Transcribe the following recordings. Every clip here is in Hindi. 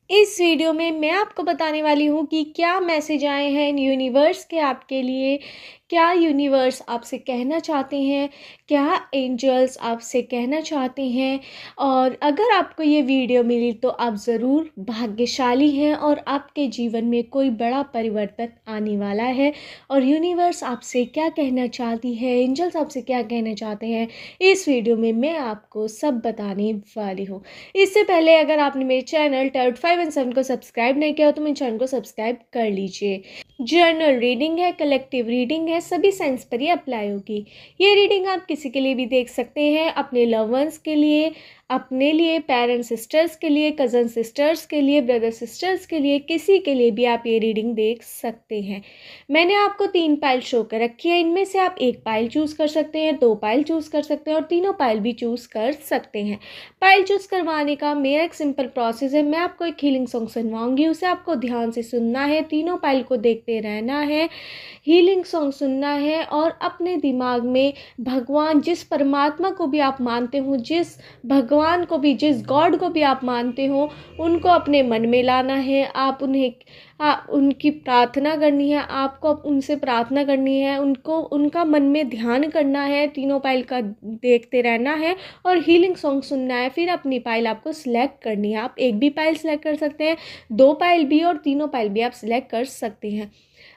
इस वीडियो में मैं आपको बताने वाली हूँ कि क्या मैसेज आए हैं यूनिवर्स के आपके लिए। क्या यूनिवर्स आपसे कहना चाहते हैं, क्या एंजल्स आपसे कहना चाहते हैं। और अगर आपको ये वीडियो मिली तो आप ज़रूर भाग्यशाली हैं और आपके जीवन में कोई बड़ा परिवर्तन आने वाला है। और यूनिवर्स आपसे क्या कहना चाहती है, एंजल्स आपसे क्या कहना चाहते हैं, इस वीडियो में मैं आपको सब बताने वाली हूँ। इससे पहले अगर आपने मेरे चैनल टर्ट 5 एंड 7 को सब्सक्राइब नहीं किया हो तो मेरे चैनल को सब्सक्राइब कर लीजिए। जर्नल रीडिंग है, कलेक्टिव रीडिंग है, सभी साइंस पर ही अप्लाई होगी। ये रीडिंग आप किसी के लिए भी देख सकते हैं, अपने लव वंस के लिए, अपने लिए, पेरेंट्स सिस्टर्स के लिए, कज़न सिस्टर्स के लिए, ब्रदर सिस्टर्स के लिए, किसी के लिए भी आप ये रीडिंग देख सकते हैं। मैंने आपको 3 पाइल शो कर रखी है, इनमें से आप 1 पाइल चूज़ कर सकते हैं, 2 पाइल चूज़ कर सकते हैं और तीनों पाइल भी चूज़ कर सकते हैं। पाइल चूज़ करवाने का मेरा एक सिंपल प्रोसेस है। मैं आपको एक हीलिंग सॉन्ग सुनवाऊंगी, उसे आपको ध्यान से सुनना है, तीनों पाइल को देखते रहना है, हीलिंग सॉन्ग सुनना है और अपने दिमाग में भगवान, जिस परमात्मा को भी आप मानते हो, जिस भगवान को भी, जिस गॉड को भी आप मानते हो, उनको अपने मन में लाना है। आप उन्हें उनकी प्रार्थना करनी है, आपको उनसे प्रार्थना करनी है, उनको उनका मन में ध्यान करना है, तीनों पाइल का देखते रहना है और हीलिंग सॉन्ग सुनना है। फिर अपनी पाइल आपको सिलेक्ट करनी है। आप एक भी पाइल सिलेक्ट कर सकते हैं, 2 पाइल भी और तीनों पाइल भी आप सिलेक्ट कर सकते हैं।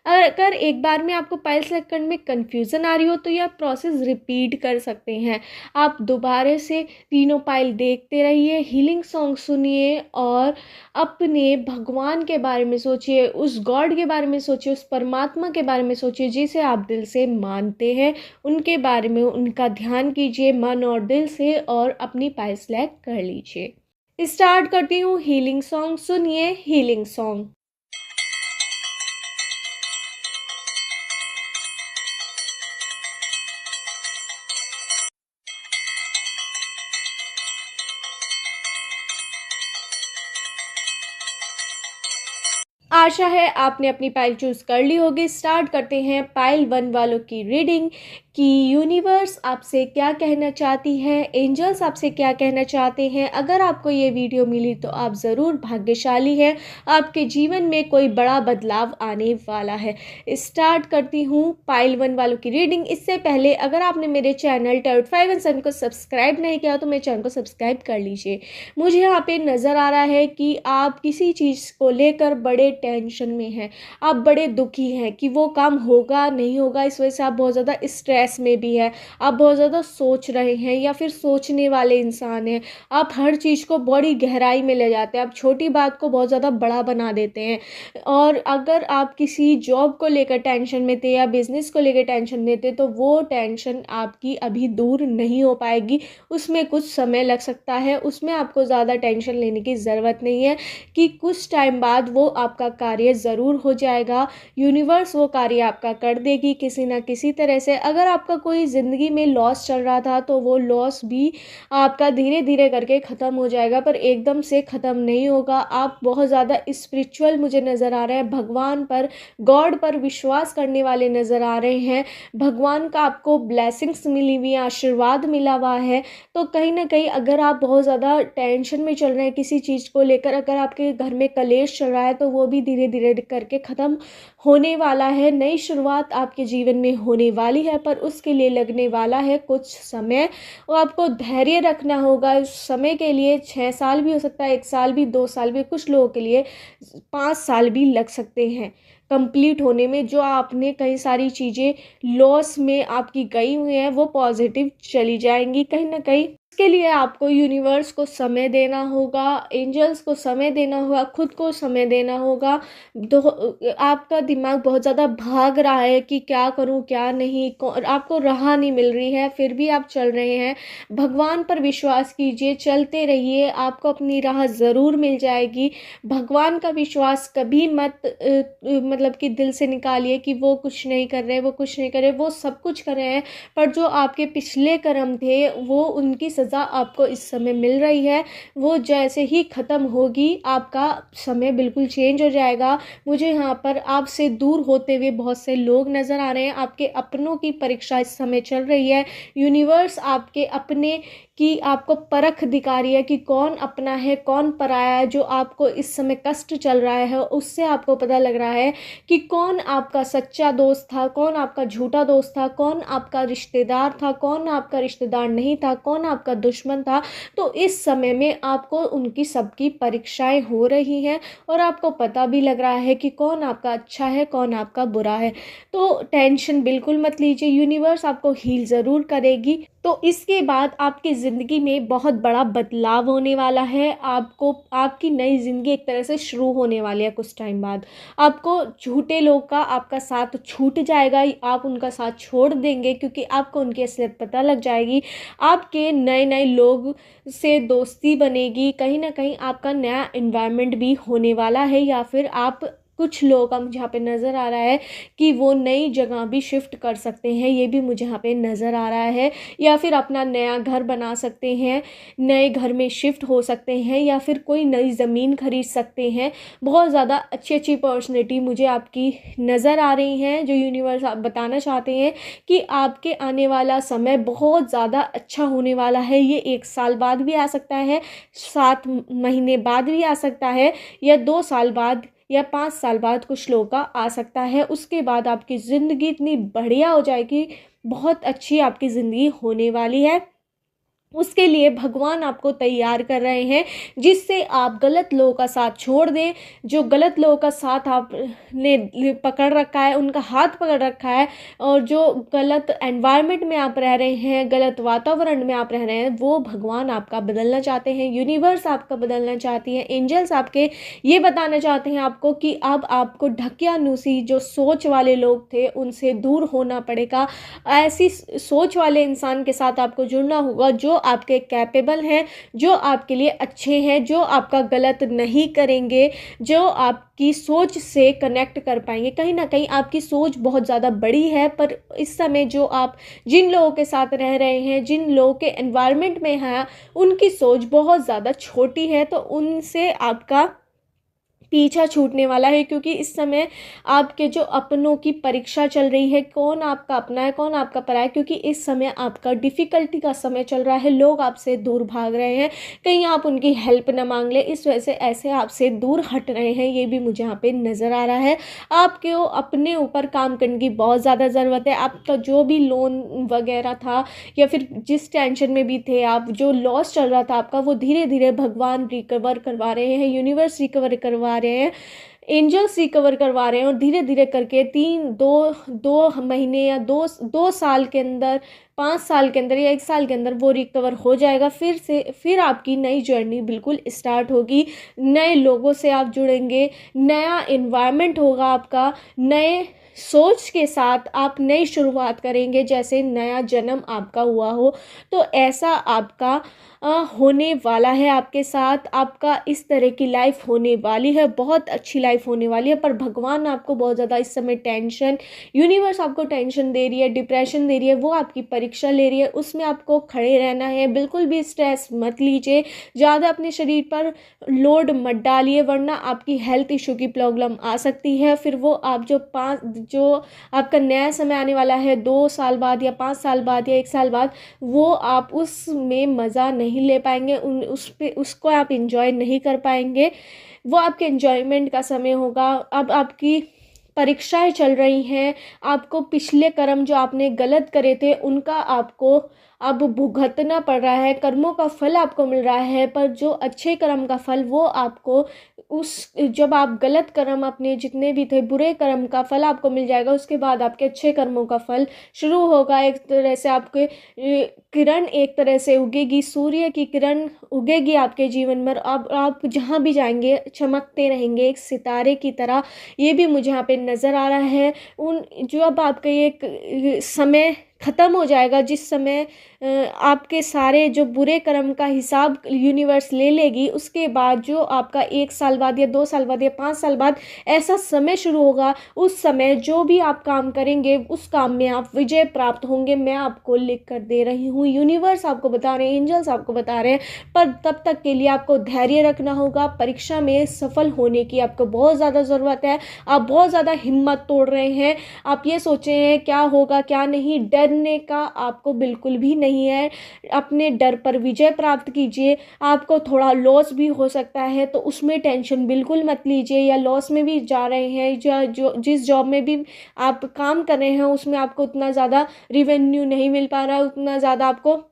अगर एक बार में आपको पाइल सेलेक्ट करने में कन्फ्यूज़न आ रही हो तो यह प्रोसेस रिपीट कर सकते हैं। आप दोबारा से तीनों पाइल देखते रहिए, हीलिंग सॉन्ग सुनिए और अपने भगवान के बारे में सोचिए, उस गॉड के बारे में सोचिए, उस परमात्मा के बारे में सोचिए जिसे आप दिल से मानते हैं। उनके बारे में उनका ध्यान कीजिए मन और दिल से और अपनी पाइल सेलेक्ट कर लीजिए। स्टार्ट करती हूँ हीलिंग सॉन्ग। सुनिए हीलिंग सॉन्ग। आशा है आपने अपनी पाइल चूज़ कर ली होगी। स्टार्ट करते हैं पाइल 1 वालों की रीडिंग कि यूनिवर्स आपसे क्या कहना चाहती है, एंजल्स आपसे क्या कहना चाहते हैं। अगर आपको ये वीडियो मिली तो आप ज़रूर भाग्यशाली हैं, आपके जीवन में कोई बड़ा बदलाव आने वाला है। स्टार्ट करती हूँ पाइल 1 वालों की रीडिंग। इससे पहले अगर आपने मेरे चैनल टर्ट 5 एंड 7 को सब्सक्राइब नहीं किया तो मेरे चैनल को सब्सक्राइब कर लीजिए। मुझे यहाँ पे नज़र आ रहा है कि आप किसी चीज़ को लेकर बड़े टेंशन में हैं, आप बड़े दुखी हैं कि वो काम होगा नहीं होगा, इस वजह से आप बहुत ज़्यादा स्ट्रेस में भी है, आप बहुत ज़्यादा सोच रहे हैं या फिर सोचने वाले इंसान हैं। आप हर चीज़ को बड़ी गहराई में ले जाते हैं, आप छोटी बात को बहुत ज़्यादा बड़ा बना देते हैं। और अगर आप किसी जॉब को लेकर टेंशन में थे या बिजनेस को लेकर टेंशन में थे तो वो टेंशन आपकी अभी दूर नहीं हो पाएगी, उसमें कुछ समय लग सकता है। उसमें आपको ज़्यादा टेंशन लेने की ज़रूरत नहीं है कि कुछ टाइम बाद वो आपका कार्य ज़रूर हो जाएगा। यूनिवर्स वो कार्य आपका कर देगी किसी ना किसी तरह से। अगर आपका कोई ज़िंदगी में लॉस चल रहा था तो वो लॉस भी आपका धीरे धीरे करके ख़त्म हो जाएगा, पर एकदम से ख़त्म नहीं होगा। आप बहुत ज़्यादा स्पिरिचुअल मुझे नज़र आ रहे हैं, भगवान पर, गॉड पर विश्वास करने वाले नज़र आ रहे हैं। भगवान का आपको ब्लेसिंग्स मिली हुई है, आशीर्वाद मिला हुआ है। तो कहीं ना कहीं अगर आप बहुत ज़्यादा टेंशन में चल रहे हैं किसी चीज़ को लेकर, अगर आपके घर में कलेश चल रहा है तो वो भी धीरे धीरे करके ख़त्म होने वाला है। नई शुरुआत आपके जीवन में होने वाली है, पर उसके लिए लगने वाला है कुछ समय। और आपको धैर्य रखना होगा इस समय के लिए। 6 साल भी हो सकता है, 1 साल भी, 2 साल भी, कुछ लोगों के लिए 5 साल भी लग सकते हैं कंप्लीट होने में। जो आपने कई सारी चीज़ें लॉस में आपकी गई हुई हैं वो पॉजिटिव चली जाएंगी कहीं ना कहीं। इसके लिए आपको यूनिवर्स को समय देना होगा, एंजल्स को समय देना होगा, खुद को समय देना होगा। तो आपका दिमाग बहुत ज़्यादा भाग रहा है कि क्या करूं क्या नहीं, आपको राह नहीं मिल रही है, फिर भी आप चल रहे हैं। भगवान पर विश्वास कीजिए, चलते रहिए, आपको अपनी राह ज़रूर मिल जाएगी। भगवान का विश्वास कभी मत मतलब कि दिल से निकालिए कि वो कुछ नहीं कर रहे, वो कुछ नहीं कर रहे, वो सब कुछ कर रहे हैं, पर जो आपके पिछले कर्म थे वो उनकी सज़ा आपको इस समय मिल रही है। वो जैसे ही ख़त्म होगी आपका समय बिल्कुल चेंज हो जाएगा। मुझे यहाँ पर आपसे दूर होते हुए बहुत से लोग नज़र आ रहे हैं। आपके अपनों की परीक्षा इस समय चल रही है। यूनिवर्स आपके अपने कि आपको परख दिखा रही है कि कौन अपना है कौन पराया है। जो आपको इस समय कष्ट चल रहा है उससे आपको पता लग रहा है कि कौन आपका सच्चा दोस्त था, कौन आपका झूठा दोस्त था, कौन आपका रिश्तेदार था, कौन आपका रिश्तेदार नहीं था, कौन आपका दुश्मन था। तो इस समय में आपको उनकी सबकी परीक्षाएं हो रही हैं और आपको पता भी लग रहा है कि कौन आपका अच्छा है कौन आपका बुरा है। तो टेंशन बिल्कुल मत लीजिए, यूनिवर्स आपको हील ज़रूर करेगी। तो इसके बाद आपकी ज़िंदगी में बहुत बड़ा बदलाव होने वाला है। आपको आपकी नई ज़िंदगी एक तरह से शुरू होने वाली है। कुछ टाइम बाद आपको झूठे लोग का आपका साथ छूट जाएगा, आप उनका साथ छोड़ देंगे क्योंकि आपको उनकी असलियत पता लग जाएगी। आपके नए नए लोग से दोस्ती बनेगी, कहीं ना कहीं आपका नया एनवायरनमेंट भी होने वाला है, या फिर आप कुछ लोगों का मुझे यहाँ पे नज़र आ रहा है कि वो नई जगह भी शिफ्ट कर सकते हैं, ये भी मुझे यहाँ पे नज़र आ रहा है। या फिर अपना नया घर बना सकते हैं, नए घर में शिफ्ट हो सकते हैं, या फिर कोई नई ज़मीन खरीद सकते हैं। बहुत ज़्यादा अच्छी अच्छी पर्सनैलिटी मुझे आपकी नज़र आ रही हैं, जो यूनिवर्स आप बताना चाहते हैं कि आपके आने वाला समय बहुत ज़्यादा अच्छा होने वाला है। ये 1 साल बाद भी आ सकता है, 7 महीने बाद भी आ सकता है, या 2 साल बाद या 5 साल बाद कुछ लोगों का आ सकता है। उसके बाद आपकी ज़िंदगी इतनी बढ़िया हो जाएगी, बहुत अच्छी आपकी ज़िंदगी होने वाली है। उसके लिए भगवान आपको तैयार कर रहे हैं, जिससे आप गलत लोगों का साथ छोड़ दें। जो गलत लोगों का साथ आपने पकड़ रखा है, उनका हाथ पकड़ रखा है, और जो गलत एनवायरनमेंट में आप रह रहे हैं, गलत वातावरण में आप रह रहे हैं, वो भगवान आपका बदलना चाहते हैं, यूनिवर्स आपका बदलना चाहती है। एंजल्स आपके ये बताना चाहते हैं आपको कि अब आपको ढकियानुसी जो सोच वाले लोग थे उनसे दूर होना पड़ेगा। ऐसी सोच वाले इंसान के साथ आपको जुड़ना होगा जो आपके कैपेबल हैं, जो आपके लिए अच्छे हैं, जो आपका गलत नहीं करेंगे, जो आपकी सोच से कनेक्ट कर पाएंगे। कहीं ना कहीं आपकी सोच बहुत ज़्यादा बड़ी है, पर इस समय जो आप जिन लोगों के साथ रह रहे हैं, जिन लोगों के एनवायरनमेंट में हैं, उनकी सोच बहुत ज़्यादा छोटी है। तो उनसे आपका पीछा छूटने वाला है, क्योंकि इस समय आपके जो अपनों की परीक्षा चल रही है, कौन आपका अपना है कौन आपका पराया है। क्योंकि इस समय आपका डिफ़िकल्टी का समय चल रहा है, लोग आपसे दूर भाग रहे हैं, कहीं आप उनकी हेल्प न मांग ले, इस वजह से ऐसे आपसे दूर हट रहे हैं। ये भी मुझे यहाँ पे नज़र आ रहा है। आपको अपने ऊपर काम करने की बहुत ज़्यादा ज़रूरत है। आपका जो भी लोन वगैरह था, या फिर जिस टेंशन में भी थे आप, जो लॉस चल रहा था आपका, वो धीरे धीरे भगवान रिकवर करवा रहे हैं, यूनिवर्स रिकवर करवा रहे हैं, एंजल्स रिकवर करवा रहे हैं। और धीरे धीरे करके 2 महीने या 2 साल के अंदर, 5 साल के अंदर, या 1 साल के अंदर वो रिकवर हो जाएगा। फिर आपकी नई जर्नी बिल्कुल स्टार्ट होगी। नए लोगों से आप जुड़ेंगे, नया एनवायरनमेंट होगा आपका, नए सोच के साथ आप नई शुरुआत करेंगे, जैसे नया जन्म आपका हुआ हो। तो ऐसा आपका होने वाला है आपके साथ। आपका इस तरह की लाइफ होने वाली है, बहुत अच्छी लाइफ होने वाली है। पर भगवान आपको बहुत ज़्यादा इस समय टेंशन, यूनिवर्स आपको टेंशन दे रही है, डिप्रेशन दे रही है, वो आपकी परीक्षा ले रही है, उसमें आपको खड़े रहना है। बिल्कुल भी स्ट्रेस मत लीजिए, ज़्यादा अपने शरीर पर लोड मत डालिए, वरना आपकी हेल्थ इशू की प्रॉब्लम आ सकती है। फिर वो आप जो आपका नया समय आने वाला है 2 साल बाद या 5 साल बाद या 1 साल बाद, वो आप उसमें मज़ा नहीं ले पाएंगे, उसको आप इंजॉय नहीं कर पाएंगे। वो आपके एंजॉयमेंट का समय होगा। अब आपकी परीक्षाएं चल रही हैं, आपको पिछले कर्म जो आपने गलत करे थे उनका आपको अब भुगतना पड़ रहा है, कर्मों का फल आपको मिल रहा है। पर जो अच्छे कर्म का फल, वो आपको जब आप गलत कर्म अपने जितने भी थे, बुरे कर्म का फल आपको मिल जाएगा। उसके बाद आपके अच्छे कर्मों का फल शुरू होगा। एक तरह से आपके किरण एक तरह से उगेगी, सूर्य की किरण उगेगी आपके जीवन में। अब आप जहाँ भी जाएंगे चमकते रहेंगे एक सितारे की तरह। ये भी मुझे यहाँ पे नज़र आ रहा है। जो अब आपका ये समय ख़त्म हो जाएगा, जिस समय आपके सारे जो बुरे कर्म का हिसाब यूनिवर्स ले लेगी, उसके बाद जो आपका 1 साल बाद या 2 साल बाद या 5 साल बाद ऐसा समय शुरू होगा, उस समय जो भी आप काम करेंगे उस काम में आप विजय प्राप्त होंगे। मैं आपको लिख कर दे रही हूँ, यूनिवर्स आपको बता रहे हैं, एंजल्स आपको बता रहे हैं। पर तब तक के लिए आपको धैर्य रखना होगा। परीक्षा में सफल होने की आपको बहुत ज़्यादा ज़रूरत है। आप बहुत ज़्यादा हिम्मत तोड़ रहे हैं, आप ये सोचे हैं क्या होगा क्या नहीं, डर डरने का आपको बिल्कुल भी नहीं है। अपने डर पर विजय प्राप्त कीजिए। आपको थोड़ा लॉस भी हो सकता है तो उसमें टेंशन बिल्कुल मत लीजिए, या लॉस में भी जा रहे हैं, या जो जिस जॉब में भी आप काम कर रहे हैं उसमें आपको उतना ज़्यादा रिवेन्यू नहीं मिल पा रहा, उतना ज़्यादा आपको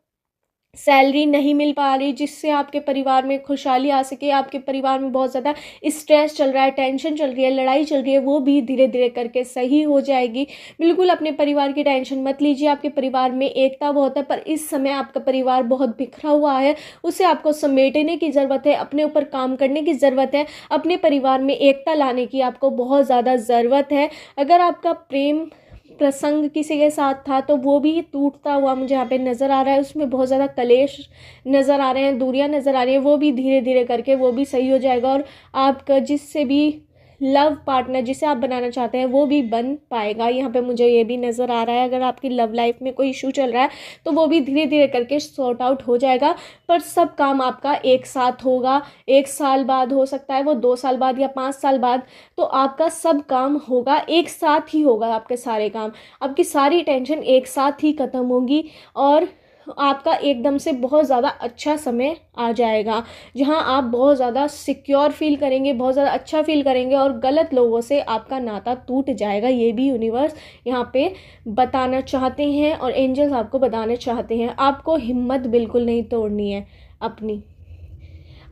सैलरी नहीं मिल पा रही जिससे आपके परिवार में खुशहाली आ सके, आपके परिवार में बहुत ज़्यादा स्ट्रेस चल रहा है, टेंशन चल रही है, लड़ाई चल रही है, वो भी धीरे धीरे करके सही हो जाएगी। बिल्कुल अपने परिवार की टेंशन मत लीजिए। आपके परिवार में एकता बहुत है, पर इस समय आपका परिवार बहुत बिखरा हुआ है, उसे आपको समेटने की ज़रूरत है, अपने ऊपर काम करने की ज़रूरत है, अपने परिवार में एकता लाने की आपको बहुत ज़्यादा ज़रूरत है। अगर आपका प्रेम प्रसंग किसी के साथ था तो वो भी टूटता हुआ मुझे यहाँ पे नज़र आ रहा है, उसमें बहुत ज़्यादा कलेश नज़र आ रहे हैं, दूरियां नज़र आ रही हैं, वो भी धीरे धीरे करके वो भी सही हो जाएगा। और आपका जिससे भी लव पार्टनर जिसे आप बनाना चाहते हैं वो भी बन पाएगा। यहाँ पे मुझे ये भी नज़र आ रहा है, अगर आपकी लव लाइफ में कोई इशू चल रहा है तो वो भी धीरे धीरे करके सॉर्ट आउट हो जाएगा। पर सब काम आपका एक साथ होगा, 1 साल बाद हो सकता है, वो 2 साल बाद या 5 साल बाद, तो आपका सब काम होगा, एक साथ ही होगा। आपके सारे काम, आपकी सारी टेंशन एक साथ ही ख़त्म होगी और आपका एकदम से बहुत ज़्यादा अच्छा समय आ जाएगा जहां आप बहुत ज़्यादा सिक्योर फील करेंगे, बहुत ज़्यादा अच्छा फील करेंगे और गलत लोगों से आपका नाता टूट जाएगा। ये भी यूनिवर्स यहाँ पे बताना चाहते हैं और एंजल्स आपको बताना चाहते हैं। आपको हिम्मत बिल्कुल नहीं तोड़नी है अपनी।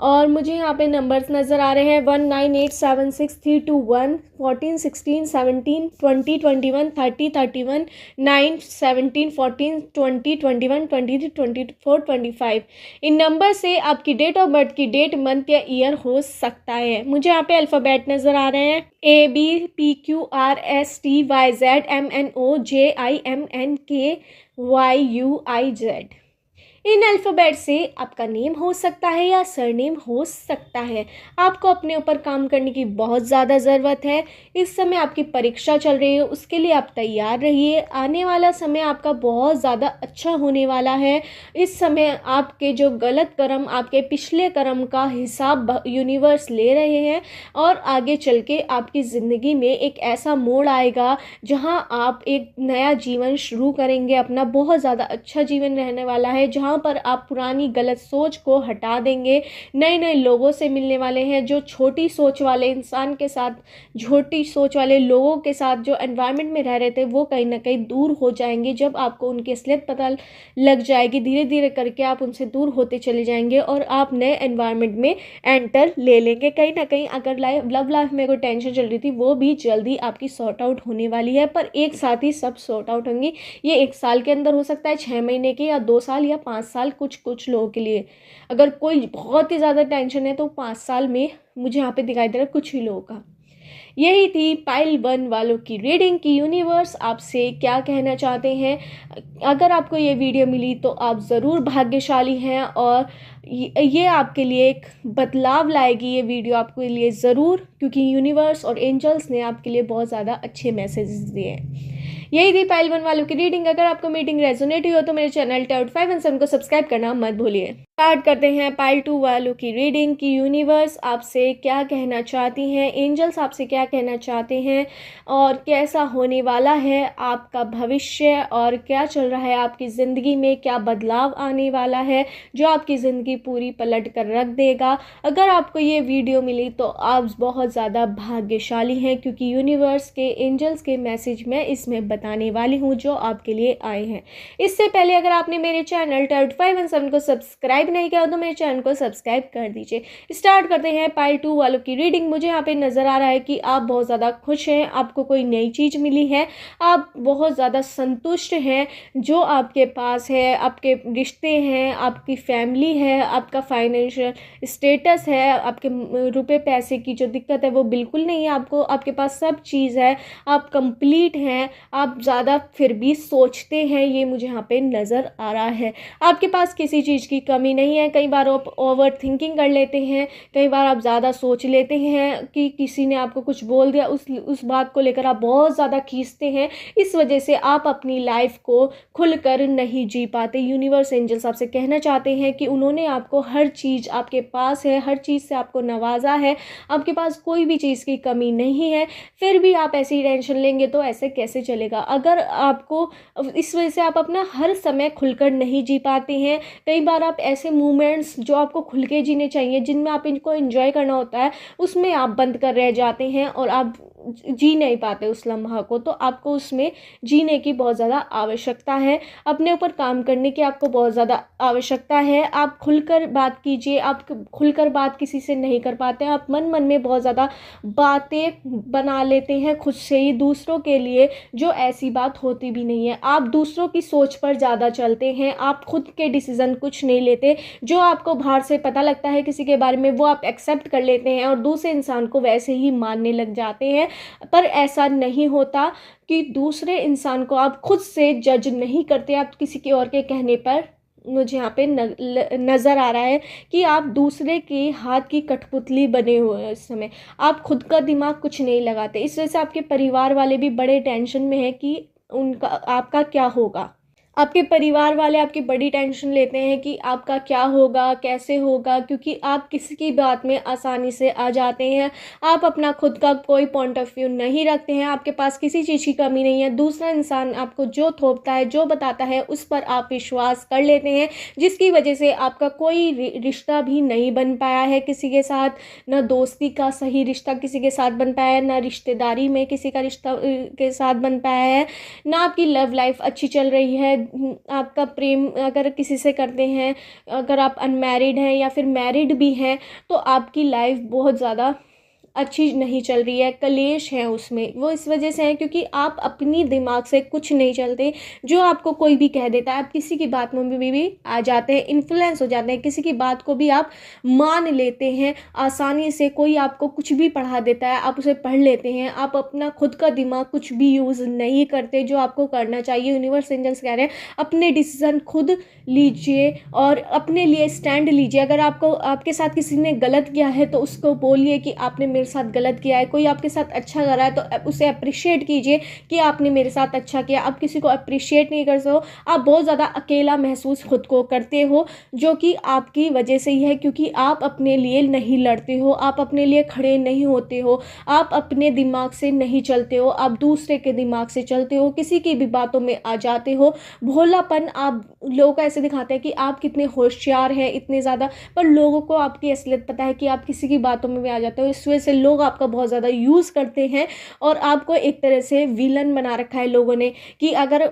और मुझे यहाँ पे नंबर्स नज़र आ रहे हैं 19876321 14 16 17 20 21 30 31 9 17 14 20 21 23 24 25। इन नंबर से आपकी डेट ऑफ बर्थ की डेट, मंथ या ईयर हो सकता है। मुझे यहाँ पे अल्फ़ाबेट नज़र आ रहे हैं ABPQRSTYZMNOJIMNKYUIZ। इन अल्फ़ाबेट से आपका नेम हो सकता है या सरनेम हो सकता है। आपको अपने ऊपर काम करने की बहुत ज़्यादा ज़रूरत है। इस समय आपकी परीक्षा चल रही है, उसके लिए आप तैयार रहिए। आने वाला समय आपका बहुत ज़्यादा अच्छा होने वाला है। इस समय आपके जो गलत कर्म, आपके पिछले कर्म का हिसाब यूनिवर्स ले रहे हैं और आगे चल के आपकी ज़िंदगी में एक ऐसा मोड़ आएगा जहां आप एक नया जीवन शुरू करेंगे। अपना बहुत ज़्यादा अच्छा जीवन रहने वाला है जहां पर आप पुरानी गलत सोच को हटा देंगे, नए नए लोगों से मिलने वाले हैं। जो छोटी सोच वाले इंसान के साथ, छोटी सोच वाले लोगों के साथ जो एनवायरनमेंट में रह रहे थे वो कहीं ना कहीं दूर हो जाएंगे। जब आपको उनकी असलियत पता लग जाएगी, धीरे धीरे करके आप उनसे दूर होते चले जाएंगे और आप नए एनवायरनमेंट में एंटर ले लेंगे। कहीं ना कहीं अगर लव लाइफ में कोई टेंशन चल रही थी वो भी जल्दी आपकी सॉर्ट आउट होने वाली है, पर एक साथ ही सब सॉर्ट आउट होंगी। ये 1 साल के अंदर हो सकता है, 6 महीने के, या 2 साल या 5 साल, कुछ लोगों के लिए। अगर कोई बहुत ही ज़्यादा टेंशन है तो 5 साल में मुझे यहाँ पे दिखाई दे रहा है कुछ ही लोगों का। यही थी पाइल 1 वालों की रीडिंग की यूनिवर्स आपसे क्या कहना चाहते हैं। अगर आपको ये वीडियो मिली तो आप ज़रूर भाग्यशाली हैं और ये आपके लिए एक बदलाव लाएगी ये वीडियो आपके लिए ज़रूर, क्योंकि यूनिवर्स और एंजल्स ने आपके लिए बहुत ज़्यादा अच्छे मैसेजेस दिए हैं। यही थी पाइल 1 वालों की रीडिंग। अगर आपको मीटिंग रेजोनेट हुई हो तो मेरे चैनल टाउट 5 एंड 7 को सब्सक्राइब करना मत भूलिए। स्टार्ट करते हैं पाइल 2 वालों की रीडिंग की यूनिवर्स आपसे क्या कहना चाहती हैं, एंजल्स आपसे क्या कहना चाहते हैं और कैसा होने वाला है आपका भविष्य और क्या चल रहा है आपकी ज़िंदगी में, क्या बदलाव आने वाला है जो आपकी ज़िंदगी पूरी पलट कर रख देगा। अगर आपको ये वीडियो मिली तो आप बहुत ज़्यादा भाग्यशाली हैं, क्योंकि यूनिवर्स के एंजल्स के मैसेज मैं इसमें बताने वाली हूँ जो आपके लिए आए हैं। इससे पहले अगर आपने मेरे चैनल टाउट 5 एंड 7 को सब्सक्राइब नहीं किया तो मेरे चैनल को सब्सक्राइब कर दीजिए। स्टार्ट करते हैं पाइल 2 वालों की रीडिंग। मुझे यहाँ पे नज़र आ रहा है कि आप बहुत ज़्यादा खुश हैं, आपको कोई नई चीज़ मिली है, आप बहुत ज़्यादा संतुष्ट हैं जो आपके पास है, आपके रिश्ते हैं, आपकी फैमिली है, आपका फाइनेंशियल स्टेटस है, आपके रुपए पैसे की जो दिक्कत है वो बिल्कुल नहीं है आपको, आपके पास सब चीज़ है, आप कंप्लीट हैं। आप ज़्यादा फिर भी सोचते हैं, ये मुझे यहाँ पे नज़र आ रहा है। आपके पास किसी चीज़ की कमी नहीं है। कई बार आप ओवर थिंकिंग कर लेते हैं, कई बार आप ज़्यादा सोच लेते हैं कि किसी ने आपको कुछ बोल दिया, उस बात को लेकर आप बहुत ज़्यादा खींचते हैं। इस वजह से आप अपनी लाइफ को खुलकर नहीं जी पाते। यूनिवर्स एंजल्स आपसे कहना चाहते हैं कि उन्होंने आपको हर चीज़ आपके पास है, हर चीज़ से आपको नवाजा है, आपके पास कोई भी चीज़ की कमी नहीं है, फिर भी आप ऐसी टेंशन लेंगे तो ऐसे कैसे चलेगा। अगर आपको इस वजह से आप अपना हर समय खुलकर नहीं जी पाते हैं। कई बार आप ऐसे मोमेंट्स जो आपको खुल के जीने चाहिए, जिनमें आप इनको एंजॉय करना होता है, उसमें आप बंद कर रह जाते हैं और आप जी नहीं पाते उस लम्हा को। तो आपको उसमें जीने की बहुत ज़्यादा आवश्यकता है, अपने ऊपर काम करने की आपको बहुत ज़्यादा आवश्यकता है। आप खुलकर बात कीजिए, आप खुलकर बात किसी से नहीं कर पाते हैं, आप मन मन में बहुत ज़्यादा बातें बना लेते हैं खुद से ही दूसरों के लिए, जो ऐसी बात होती भी नहीं है। आप दूसरों की सोच पर ज़्यादा चलते हैं, आप खुद के डिसीज़न कुछ नहीं लेते। जो आपको बाहर से पता लगता है किसी के बारे में, वो आप एक्सेप्ट कर लेते हैं और दूसरे इंसान को वैसे ही मानने लग जाते हैं। पर ऐसा नहीं होता कि दूसरे इंसान को आप खुद से जज नहीं करते, आप किसी के और के कहने पर। मुझे यहाँ पे नज़र आ रहा है कि आप दूसरे के हाथ की कठपुतली बने हुए हैं इस समय। आप खुद का दिमाग कुछ नहीं लगाते। इस वजह से आपके परिवार वाले भी बड़े टेंशन में हैं कि उनका आपका क्या होगा। आपके परिवार वाले आपकी बड़ी टेंशन लेते हैं कि आपका क्या होगा, कैसे होगा, क्योंकि आप किसी की बात में आसानी से आ जाते हैं। आप अपना खुद का कोई पॉइंट ऑफ व्यू नहीं रखते हैं, आपके पास किसी चीज़ की कमी नहीं है। दूसरा इंसान आपको जो थोपता है, जो बताता है, उस पर आप विश्वास कर लेते हैं, जिसकी वजह से आपका कोई रिश्ता भी नहीं बन पाया है किसी के साथ। ना दोस्ती का सही रिश्ता किसी के साथ बन पाया है, ना रिश्तेदारी में किसी का रिश्ता के साथ बन पाया है, ना आपकी लव लाइफ अच्छी चल रही है। आपका प्रेम अगर किसी से करते हैं, अगर आप अनमैरिड हैं या फिर मैरिड भी हैं, तो आपकी लाइफ बहुत ज़्यादा अच्छी नहीं चल रही है, कलेश है उसमें। वो इस वजह से है क्योंकि आप अपनी दिमाग से कुछ नहीं चलते। जो आपको कोई भी कह देता है, आप किसी की बात में भी आ जाते हैं, इन्फ्लुएंस हो जाते हैं, किसी की बात को भी आप मान लेते हैं आसानी से। कोई आपको कुछ भी पढ़ा देता है, आप उसे पढ़ लेते हैं। आप अपना खुद का दिमाग कुछ भी यूज़ नहीं करते जो आपको करना चाहिए। यूनिवर्स एंजल्स कह रहे हैं अपने डिसीज़न खुद लीजिए और अपने लिए स्टैंड लीजिए। अगर आपको आपके साथ किसी ने गलत किया है तो उसको बोलिए कि आपने मेरे साथ गलत किया है। कोई आपके साथ अच्छा कर रहा है तो उसे अप्रिशिएट कीजिए कि आपने मेरे साथ अच्छा किया। आप किसी को अप्रिशिएट नहीं करते हो, आप बहुत ज़्यादा अकेला महसूस खुद को करते हो, जो कि आपकी वजह से ही है, क्योंकि आप अपने लिए नहीं लड़ते हो, आप अपने लिए खड़े नहीं होते हो, आप अपने दिमाग से नहीं चलते हो, आप दूसरे के दिमाग से चलते हो, किसी की भी बातों में आ जाते हो। भोलापन आप लोगों को ऐसे दिखाते हैं कि आप कितने होशियार हैं, इतने ज़्यादा, पर लोगों को आपकी असलियत पता है कि आप किसी की बातों में भी आ जाते हो। इस वजह से लोग आपका बहुत ज़्यादा यूज़ करते हैं और आपको एक तरह से विलन बना रखा है लोगों ने, कि अगर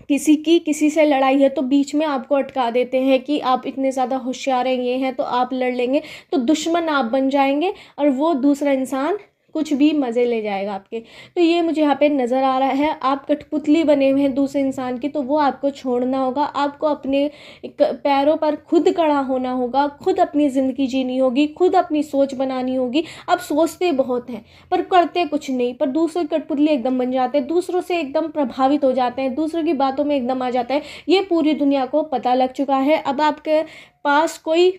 किसी से लड़ाई है तो बीच में आपको अटका देते हैं कि आप इतने ज़्यादा होशियार हैं, ये हैं, तो आप लड़ लेंगे, तो दुश्मन आप बन जाएंगे और वो दूसरा इंसान कुछ भी मज़े ले जाएगा आपके। तो ये मुझे यहाँ पे नज़र आ रहा है, आप कठपुतली बने हुए हैं दूसरे इंसान की, तो वो आपको छोड़ना होगा। आपको अपने पैरों पर खुद खड़ा होना होगा, खुद अपनी ज़िंदगी जीनी होगी, खुद अपनी सोच बनानी होगी। आप सोचते बहुत हैं पर करते कुछ नहीं, पर दूसरों की कठपुतली एकदम बन जाते हैं, दूसरों से एकदम प्रभावित हो जाते हैं, दूसरों की बातों में एकदम आ जाता है। ये पूरी दुनिया को पता लग चुका है। अब आपके पास कोई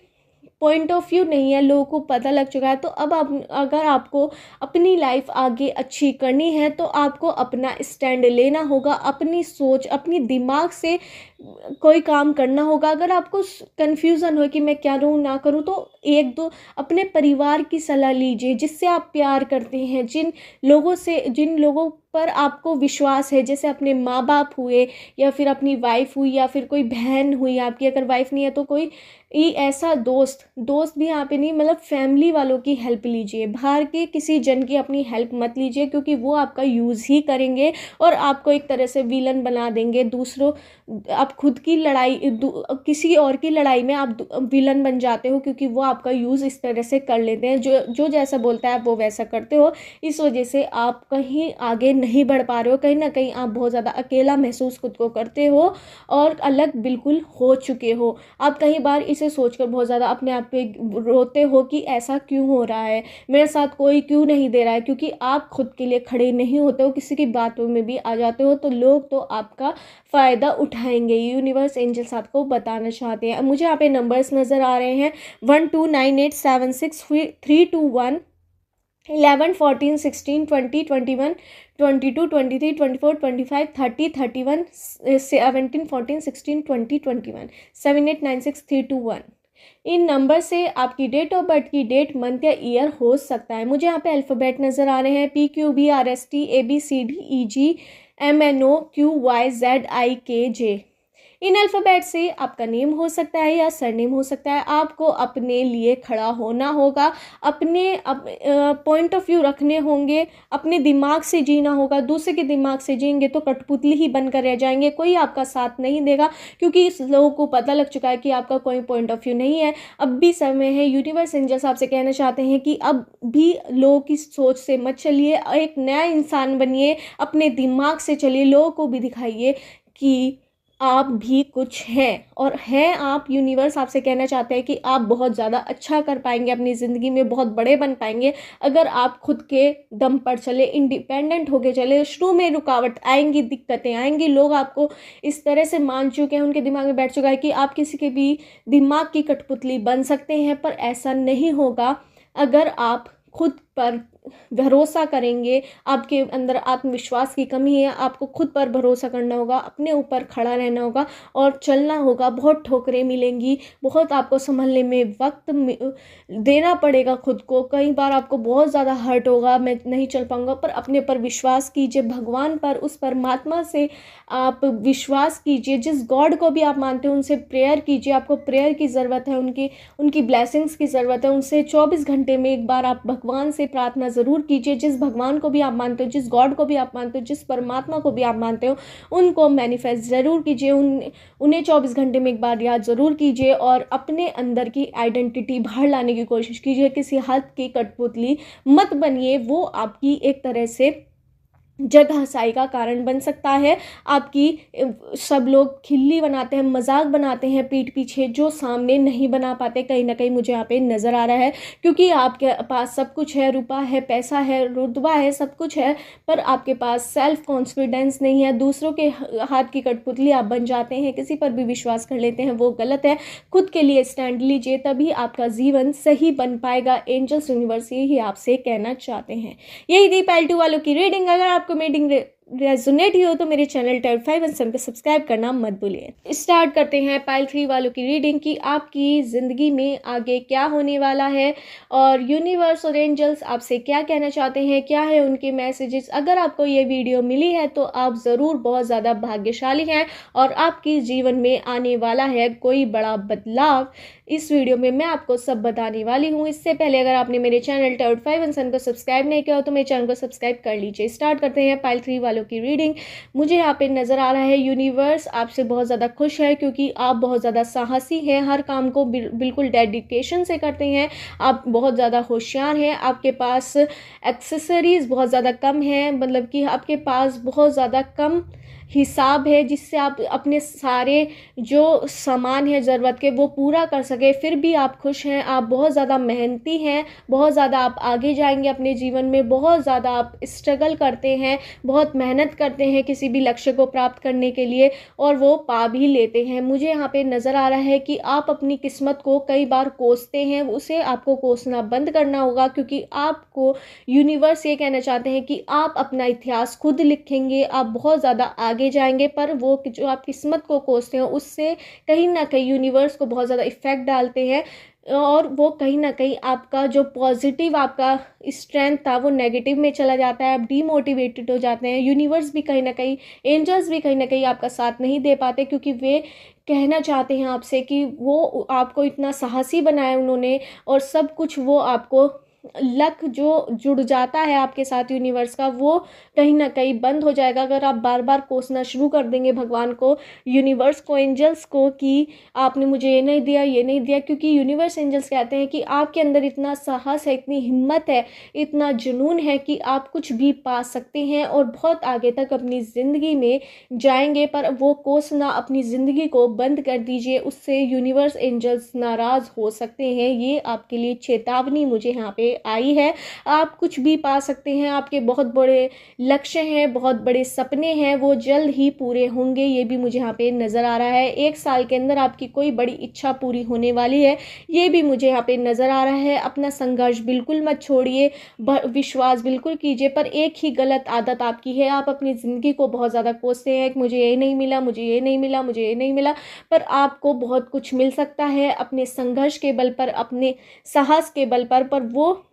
पॉइंट ऑफ व्यू नहीं है, लोगों को पता लग चुका है। तो अब आप, अगर आपको अपनी लाइफ आगे अच्छी करनी है तो आपको अपना स्टैंड लेना होगा, अपनी सोच, अपनी दिमाग से कोई काम करना होगा। अगर आपको कन्फ्यूज़न हो कि मैं क्या करूँ ना करूँ, तो एक दो अपने परिवार की सलाह लीजिए, जिससे आप प्यार करते हैं, जिन लोगों पर आपको विश्वास है, जैसे अपने माँ बाप हुए या फिर अपनी वाइफ हुई या फिर कोई बहन हुई आपकी। अगर वाइफ नहीं है तो कोई ऐसा दोस्त भी यहाँ पे नहीं, मतलब फैमिली वालों की हेल्प लीजिए। बाहर के किसी जन की अपनी हेल्प मत लीजिए, क्योंकि वो आपका यूज़ ही करेंगे और आपको एक तरह से विलन बना देंगे। आप खुद की लड़ाई, किसी और की लड़ाई में आप विलन बन जाते हो, क्योंकि वो आपका यूज़ इस तरह से कर लेते हैं। जो जैसा बोलता है आप वो वैसा करते हो। इस वजह से आप कहीं आगे नहीं बढ़ पा रहे हो, कहीं ना कहीं आप बहुत ज़्यादा अकेला महसूस खुद को करते हो और अलग बिल्कुल हो चुके हो। आप कई बार इसे सोचकर बहुत ज़्यादा अपने आप पे रोते हो कि ऐसा क्यों हो रहा है, मेरे साथ कोई क्यों नहीं दे रहा है, क्योंकि आप खुद के लिए खड़े नहीं होते हो, किसी की बातों में भी आ जाते हो, तो लोग तो आपका फ़ायदा उठाएंगे यूनिवर्स एंजल्स आपको बताना चाहते हैं। मुझे यहाँ पे नंबर्स नज़र आ रहे हैं 1 2 9 8 7 6 3 2 1 11 14 16 20 21 22 23 24 25 30 31 17 14 16 20 21 7 8 9 6 3 2 1। इन नंबर से आपकी डेट ऑफ बर्थ की डेट, मंथ या ईयर हो सकता है। मुझे यहाँ पे अल्फ़ाबेट नज़र आ रहे हैं PQBRST ABCDEG MNO QYZIKJ। इन अल्फ़ाबेट से आपका नेम हो सकता है या सरनेम हो सकता है। आपको अपने लिए खड़ा होना होगा, अपने पॉइंट ऑफ व्यू रखने होंगे, अपने दिमाग से जीना होगा। दूसरे के दिमाग से जिएंगे तो कठपुतली ही बनकर रह जाएंगे, कोई आपका साथ नहीं देगा, क्योंकि इस लोगों को पता लग चुका है कि आपका कोई पॉइंट ऑफ व्यू नहीं है। अब भी समय है। यूनिवर्स एंजल्स आपसे कहना चाहते हैं कि अब भी लोगों की सोच से मत चलिए, एक नया इंसान बनिए, अपने दिमाग से चलिए, लोगों को भी दिखाइए कि आप भी कुछ हैं और हैं आप। यूनिवर्स आपसे कहना चाहते हैं कि आप बहुत ज़्यादा अच्छा कर पाएंगे, अपनी ज़िंदगी में बहुत बड़े बन पाएंगे अगर आप खुद के दम पर चले, इंडिपेंडेंट होके चले। शुरू में रुकावट आएंगी, दिक्कतें आएंगी, लोग आपको इस तरह से मान चुके हैं, उनके दिमाग में बैठ चुका है कि आप किसी के भी दिमाग की कठपुतली बन सकते हैं, पर ऐसा नहीं होगा अगर आप खुद पर भरोसा करेंगे। आपके अंदर आत्मविश्वास की कमी है, आपको खुद पर भरोसा करना होगा, अपने ऊपर खड़ा रहना होगा और चलना होगा। बहुत ठोकरें मिलेंगी, बहुत आपको संभलने में वक्त देना पड़ेगा खुद को। कई बार आपको बहुत ज़्यादा हर्ट होगा, मैं नहीं चल पाऊंगा, पर अपने पर विश्वास कीजिए, भगवान पर, उस परमात्मा से आप विश्वास कीजिए। जिस गॉड को भी आप मानते हो उनसे प्रेयर कीजिए। आपको प्रेयर की ज़रूरत है, उनकी ब्लेसिंग्स की ज़रूरत है। उनसे 24 घंटे में एक बार आप भगवान से प्रार्थना ज़रूर कीजिए। जिस भगवान को भी आप मानते हो, जिस गॉड को भी आप मानते हो, जिस परमात्मा को भी आप मानते हो, उनको मैनिफेस्ट ज़रूर कीजिए। उन्हें 24 घंटे में एक बार याद ज़रूर कीजिए और अपने अंदर की आइडेंटिटी बाहर लाने की कोशिश कीजिए। किसी हद की कठपुतली मत बनिए, वो आपकी एक तरह से जग हंसाई का कारण बन सकता है। आपकी सब लोग खिल्ली बनाते हैं, मजाक बनाते हैं पीठ पीछे, जो सामने नहीं बना पाते। कहीं ना कहीं मुझे यहाँ पे नज़र आ रहा है, क्योंकि आपके पास सब कुछ है, रुपया है, पैसा है, रुतबा है, सब कुछ है, पर आपके पास सेल्फ कॉन्फिडेंस नहीं है। दूसरों के हाथ की कठपुतली आप बन जाते हैं, किसी पर भी विश्वास कर लेते हैं, वो गलत है। खुद के लिए स्टैंड लीजिए, तभी आपका जीवन सही बन पाएगा। एंजल्स यूनिवर्स यही आपसे कहना चाहते हैं। यही थी पाइल 2 वालों की रीडिंग। अगर आपको रीडिंग रेजोनेट ही हो तो मेरे चैनल टाइप 5 एंड 7 को सब्सक्राइब करना मत भूलिए। स्टार्ट करते हैं पाइल 3 वालों की रीडिंग की आपकी ज़िंदगी में आगे क्या होने वाला है और यूनिवर्स और एंजल्स आपसे क्या कहना चाहते हैं, क्या है उनके मैसेजेस। अगर आपको ये वीडियो मिली है तो आप ज़रूर बहुत ज़्यादा भाग्यशाली हैं और आपके जीवन में आने वाला है कोई बड़ा बदलाव। इस वीडियो में मैं आपको सब बताने वाली हूँ। इससे पहले अगर आपने मेरे चैनल टाइप 5 एंड 7 को सब्सक्राइब नहीं किया हो तो मेरे चैनल को सब्सक्राइब कर लीजिए। स्टार्ट करते हैं पाइल 3 वालों की रीडिंग। मुझे यहाँ पे नज़र आ रहा है यूनिवर्स आपसे बहुत ज़्यादा खुश है, क्योंकि आप बहुत ज़्यादा साहसी हैं, हर काम को बिल्कुल डेडिकेशन से करते हैं। आप बहुत ज़्यादा होशियार हैं, आपके पास एक्सेसरीज़ बहुत ज़्यादा कम है, मतलब कि आपके पास बहुत ज़्यादा कम हिसाब है, जिससे आप अपने सारे जो सामान है ज़रूरत के वो पूरा कर सके। फिर भी आप खुश हैं, आप बहुत ज़्यादा मेहनती हैं, बहुत ज़्यादा आप आगे जाएंगे अपने जीवन में, बहुत ज़्यादा आप स्ट्रगल करते हैं, बहुत मेहनत करते हैं किसी भी लक्ष्य को प्राप्त करने के लिए और वो पा भी लेते हैं। मुझे यहाँ पे नज़र आ रहा है कि आप अपनी किस्मत को कई बार कोसते हैं, उसे आपको कोसना बंद करना होगा, क्योंकि आपको यूनिवर्स ये कहना चाहते हैं कि आप अपना इतिहास खुद लिखेंगे, आप बहुत ज़्यादा आगे जाएंगे। पर वो जो आप किस्मत को कोसते हैं उससे कहीं ना कहीं यूनिवर्स को बहुत ज़्यादा इफ़ेक्ट डालते हैं और वो कहीं ना कहीं आपका जो पॉजिटिव आपका स्ट्रेंथ था वो नेगेटिव में चला जाता है, आप डीमोटिवेटेड हो जाते हैं। यूनिवर्स भी कहीं ना कहीं, एंजल्स भी कहीं ना कहीं आपका साथ नहीं दे पाते, क्योंकि वे कहना चाहते हैं आपसे कि वो आपको इतना साहसी बनाया उन्होंने और सब कुछ वो आपको लक जो जुड़ जाता है आपके साथ यूनिवर्स का, वो कहीं ना कहीं बंद हो जाएगा अगर आप बार बार कोसना शुरू कर देंगे भगवान को, यूनिवर्स को, एंजल्स को कि आपने मुझे ये नहीं दिया, ये नहीं दिया। क्योंकि यूनिवर्स एंजल्स कहते हैं कि आपके अंदर इतना साहस है, इतनी हिम्मत है, इतना जुनून है कि आप कुछ भी पा सकते हैं और बहुत आगे तक अपनी ज़िंदगी में जाएंगे। पर वो कोसना, अपनी ज़िंदगी को बंद कर दीजिए, उससे यूनिवर्स एंजल्स नाराज़ हो सकते हैं। ये आपके लिए चेतावनी मुझे यहाँ पे आई है। आप कुछ भी पा सकते हैं, आपके बहुत बड़े लक्ष्य हैं, बहुत बड़े सपने हैं, वो जल्द ही पूरे होंगे, ये भी मुझे यहाँ पे नज़र आ रहा है। 1 साल के अंदर आपकी कोई बड़ी इच्छा पूरी होने वाली है, ये भी मुझे यहाँ पे नज़र आ रहा है। अपना संघर्ष बिल्कुल मत छोड़िए, विश्वास बिल्कुल कीजिए, पर एक ही गलत आदत आपकी है, आप अपनी ज़िंदगी को बहुत ज़्यादा कोसते हैं कि मुझे ये नहीं मिला, मुझे ये नहीं मिला, मुझे ये नहीं मिला, पर आपको बहुत कुछ मिल सकता है अपने संघर्ष के बल पर, अपने साहस के बल पर वो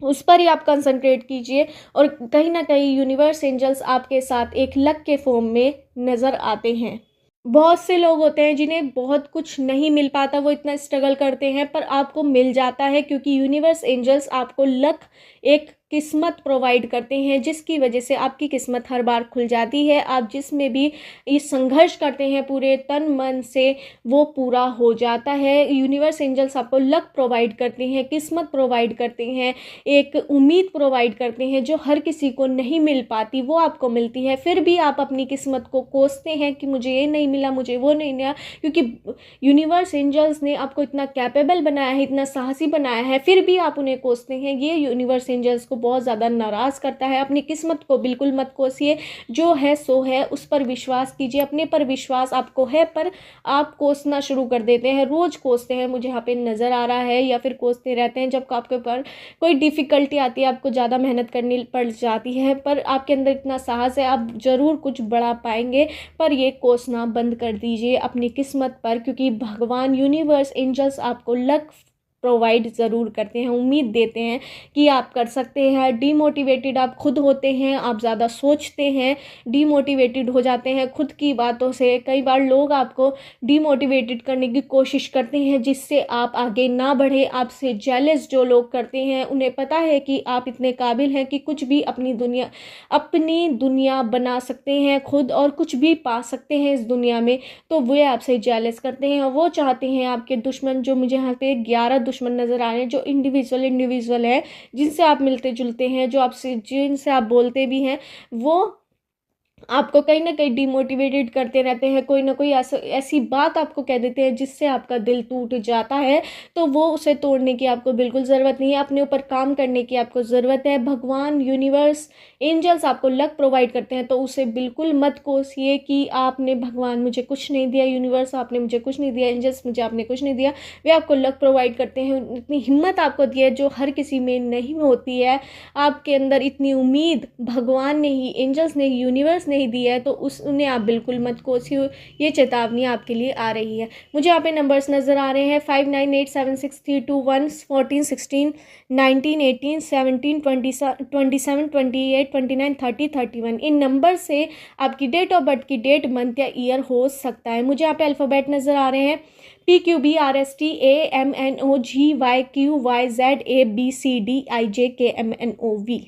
उस पर ही आप कंसंट्रेट कीजिए। और कहीं ना कहीं यूनिवर्स एंजल्स आपके साथ एक लक के फॉर्म में नज़र आते हैं। बहुत से लोग होते हैं जिन्हें बहुत कुछ नहीं मिल पाता, वो इतना स्ट्रगल करते हैं, पर आपको मिल जाता है क्योंकि यूनिवर्स एंजल्स आपको लक, एक किस्मत प्रोवाइड करते हैं, जिसकी वजह से आपकी किस्मत हर बार खुल जाती है। आप जिसमें भी इस संघर्ष करते हैं पूरे तन मन से, वो पूरा हो जाता है। यूनिवर्स एंजल्स आपको लक प्रोवाइड करते हैं, किस्मत प्रोवाइड करते हैं, एक उम्मीद प्रोवाइड करते हैं जो हर किसी को नहीं मिल पाती, वो आपको मिलती है। फिर भी आप अपनी किस्मत को कोसते हैं कि मुझे ये नहीं मिला, मुझे वो नहीं मिला, क्योंकि यूनिवर्स एंजल्स ने आपको इतना कैपेबल बनाया है, इतना साहसी बनाया है, फिर भी आप उन्हें कोसते हैं। ये यूनिवर्स एंजल्स को बहुत ज़्यादा नाराज़ करता है। अपनी किस्मत को बिल्कुल मत कोसिए, जो है सो है, उस पर विश्वास कीजिए। अपने पर विश्वास आपको है, पर आप कोसना शुरू कर देते हैं, रोज़ कोसते हैं, मुझे यहाँ पे नज़र आ रहा है, या फिर कोसते रहते हैं। जब आपके ऊपर कोई डिफ़िकल्टी आती है, आपको ज़्यादा मेहनत करनी पड़ जाती है, पर आपके अंदर इतना साहस है, आप ज़रूर कुछ बड़ा पाएंगे, पर ये कोसना बंद कर दीजिए अपनी किस्मत पर, क्योंकि भगवान यूनिवर्स एंजल्स आपको लक प्रोवाइड ज़रूर करते हैं, उम्मीद देते हैं कि आप कर सकते हैं। डीमोटिवेटेड आप खुद होते हैं, आप ज़्यादा सोचते हैं, डीमोटिवेटेड हो जाते हैं खुद की बातों से। कई बार लोग आपको डीमोटिवेटेड करने की कोशिश करते हैं, जिससे आप आगे ना बढ़े। आपसे जेलस जो लोग करते हैं, उन्हें पता है कि आप इतने काबिल हैं कि कुछ भी अपनी दुनिया बना सकते हैं खुद, और कुछ भी पा सकते हैं इस दुनिया में, तो वे आपसे जेलस करते हैं। वो चाहते हैं, आपके दुश्मन, जो मुझे यहाँ पे 11 दुश्मन नज़र आ रहे हैं, जो इंडिविजुअल है, जिनसे आप मिलते जुलते हैं, जिनसे आप बोलते भी हैं, वो आपको कहीं ना कहीं डिमोटिवेटेड करते रहते हैं। कोई ना कोई ऐसी बात आपको कह देते हैं जिससे आपका दिल टूट जाता है, तो वो उसे तोड़ने की आपको बिल्कुल ज़रूरत नहीं है, अपने ऊपर काम करने की आपको ज़रूरत है। भगवान यूनिवर्स एंजल्स आपको लक प्रोवाइड करते हैं, तो उसे बिल्कुल मत कोसिए कि आपने, भगवान मुझे कुछ नहीं दिया, यूनिवर्स आपने मुझे कुछ नहीं दिया, एंजल्स मुझे आपने कुछ नहीं दिया। वे आपको लक प्रोवाइड करते हैं, इतनी हिम्मत आपको दी है जो हर किसी में नहीं होती है। आपके अंदर इतनी उम्मीद भगवान ने ही, एंजल्स ने ही, यूनिवर्स नहीं दी है, तो उन्हें आप बिल्कुल मत कोसिए। ये चेतावनी आपके लिए आ रही है। मुझे यहाँ पे नंबर्स नज़र आ रहे हैं 59876321 14 16 19 18 17 27 28 29 30 31। इन नंबर से आपकी डेट ऑफ बर्थ की डेट, मंथ या ईयर हो सकता है। मुझे यहाँ पे अल्फ़ाबेट नज़र आ रहे हैं PQBRSTAMNOGYQYZABCDIJKMNOV।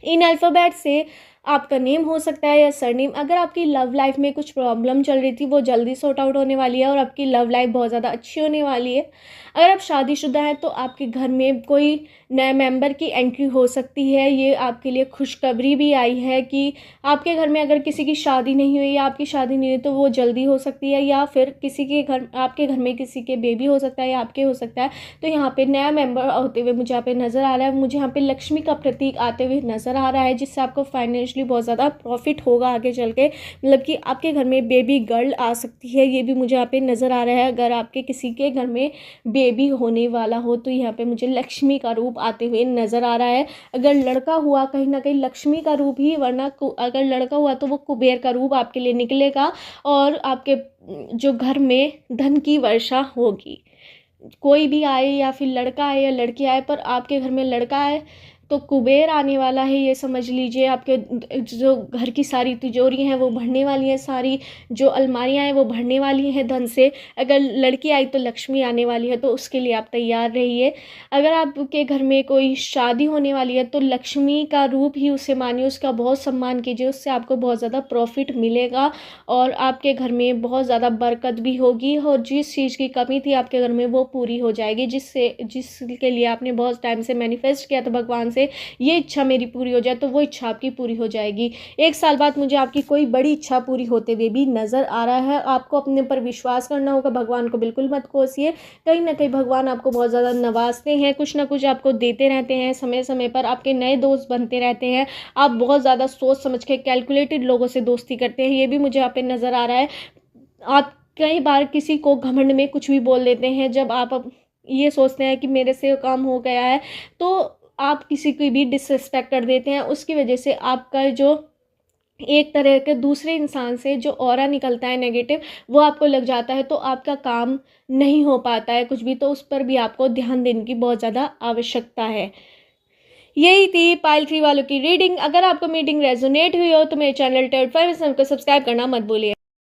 इन अल्फ़ाबेट से आपका नेम हो सकता है या सरनेम। अगर आपकी लव लाइफ में कुछ प्रॉब्लम चल रही थी, वो जल्दी सॉर्ट आउट होने वाली है और आपकी लव लाइफ बहुत ज़्यादा अच्छी होने वाली है। अगर आप शादीशुदा हैं तो आपके घर में कोई नए मेंबर की एंट्री हो सकती है। ये आपके लिए खुशखबरी भी आई है कि आपके घर में अगर किसी की शादी नहीं हुई या आपकी शादी नहीं हुई तो वो जल्दी हो सकती है, या फिर किसी के घर, आपके घर में किसी के बेबी हो सकता है या आपके हो सकता है। तो यहाँ पे नया मेंबर होते हुए मुझे यहाँ पे नज़र आ रहा है। मुझे यहाँ पे लक्ष्मी का प्रतीक आते हुए नज़र आ रहा है, जिससे आपको फाइनेंशियली बहुत ज़्यादा प्रॉफिट होगा आगे चल के। मतलब कि आपके घर में बेबी गर्ल आ सकती है, ये भी मुझे यहाँ पे नज़र आ रहा है। अगर आपके किसी के घर में बेबी होने वाला हो तो यहाँ पे मुझे लक्ष्मी का रूप आते हुए नज़र आ रहा है। अगर लड़का हुआ, कहीं ना कहीं लक्ष्मी का रूप ही, वरना अगर लड़का हुआ तो वो कुबेर का रूप आपके लिए निकलेगा, और आपके जो घर में धन की वर्षा होगी। कोई भी आए, या फिर लड़का आए या लड़की आए, पर आपके घर में लड़का आए तो कुबेर आने वाला है, ये समझ लीजिए। आपके जो घर की सारी तिजोरी हैं वो भरने वाली हैं, सारी जो अलमारियां हैं वो भरने वाली हैं धन से। अगर लड़की आई तो लक्ष्मी आने वाली है, तो उसके लिए आप तैयार रहिए। अगर आपके घर में कोई शादी होने वाली है तो लक्ष्मी का रूप ही उसे मानिए, उसका बहुत सम्मान कीजिए, उससे आपको बहुत ज़्यादा प्रॉफिट मिलेगा और आपके घर में बहुत ज़्यादा बरकत भी होगी। और जिस चीज़ की कमी थी आपके घर में वो पूरी हो जाएगी, जिसके लिए आपने बहुत टाइम से मैनिफेस्ट किया था भगवान से से ये इच्छा मेरी पूरी हो जाए, तो वो इच्छा आपकी पूरी हो जाएगी। 1 साल बाद मुझे आपकी कोई बड़ी इच्छा पूरी होते हुए भी नज़र आ रहा है। आपको अपने ऊपर विश्वास करना होगा, भगवान को बिल्कुल मत कोसिए। कहीं ना कहीं भगवान आपको बहुत ज़्यादा नवाजते हैं, कुछ ना कुछ आपको देते रहते हैं, समय समय पर आपके नए दोस्त बनते रहते हैं। आप बहुत ज़्यादा सोच समझ के कैलकुलेटेड लोगों से दोस्ती करते हैं, ये भी मुझे आप पे नज़र आ रहा है। आप कई बार किसी को घमंड में कुछ भी बोल देते हैं, जब आप ये सोचते हैं कि मेरे से काम हो गया है, तो आप किसी की भी डिसरिस्पेक्ट कर देते हैं। उसकी वजह से आपका जो एक तरह के दूसरे इंसान से जो ऑरा निकलता है नेगेटिव, वो आपको लग जाता है, तो आपका काम नहीं हो पाता है कुछ भी। तो उस पर भी आपको ध्यान देने की बहुत ज़्यादा आवश्यकता है। यही थी पाइल 3 वालों की रीडिंग। अगर आपको मीटिंग रेजोनेट हुई हो तो मेरे चैनल टेड 5 को सब्सक्राइब करना मत भूलिए।